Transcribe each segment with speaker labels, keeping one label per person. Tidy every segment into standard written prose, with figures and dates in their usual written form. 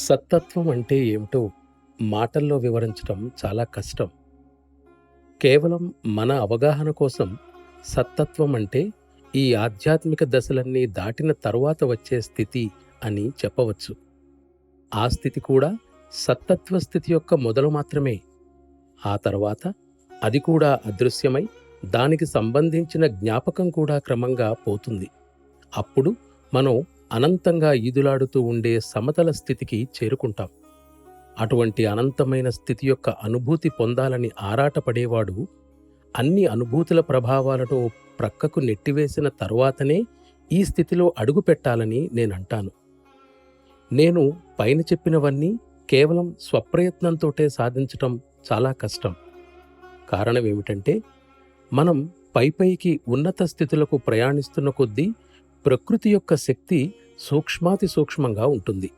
Speaker 1: సత్తత్వం అంటే ఏమిటో మాటల్లో వివరించటం చాలా కష్టం. కేవలం మన అవగాహన కోసం సత్తత్వం అంటే ఈ ఆధ్యాత్మిక దశలన్నీ దాటిన తరువాత వచ్చే స్థితి అని చెప్పవచ్చు. ఆ స్థితి కూడా సత్తత్వ స్థితి యొక్క మొదలు మాత్రమే. ఆ తర్వాత అది కూడా అదృశ్యమై దానికి సంబంధించిన జ్ఞాపకం కూడా క్రమంగా పోతుంది. అప్పుడు మనం అనంతంగా ఈదులాడుతూ ఉండే సమతల స్థితికి చేరుకుంటాం. అటువంటి అనంతమైన స్థితి యొక్క అనుభూతి పొందాలని ఆరాటపడేవాడు అన్ని అనుభూతుల ప్రభావాలను ప్రక్కకు నెట్టివేసిన తరువాతనే ఈ స్థితిలో అడుగుపెట్టాలని నేనంటాను. నేను పైన చెప్పినవన్నీ కేవలం స్వప్రయత్నంతోటే సాధించటం చాలా కష్టం. కారణమేమిటంటే మనం పైపైకి ఉన్నత స్థితులకు ప్రయాణిస్తున్న కొద్దీ ప్రకృతి యొక్క శక్తి సూక్ష్మాతి సూక్ష్మంగా ఉంటుంది.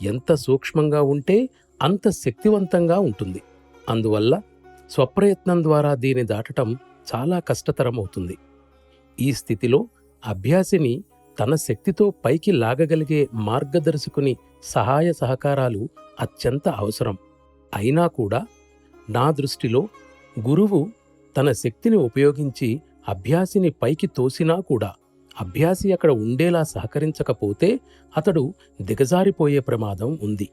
Speaker 1: ఎంత సూక్ష్మంగా ఉంటే అంత శక్తివంతంగా ఉంటుంది. అందువల్ల స్వప్రయత్నం ద్వారా దీన్ని దాటటం చాలా కష్టతరమవుతుంది. ఈ స్థితిలో అభ్యాసిని తన శక్తితో పైకి లాగగలిగే మార్గదర్శకుని సహాయ సహకారాలు అత్యంత అవసరం. అయినా కూడా నా దృష్టిలో గురువు తన శక్తిని ఉపయోగించి అభ్యాసిని పైకి తోసినా కూడా అభ్యాసి అక్కడ ఉండేలా సహకరించకపోతే అతడు దిగజారిపోయే ప్రమాదం ఉంది.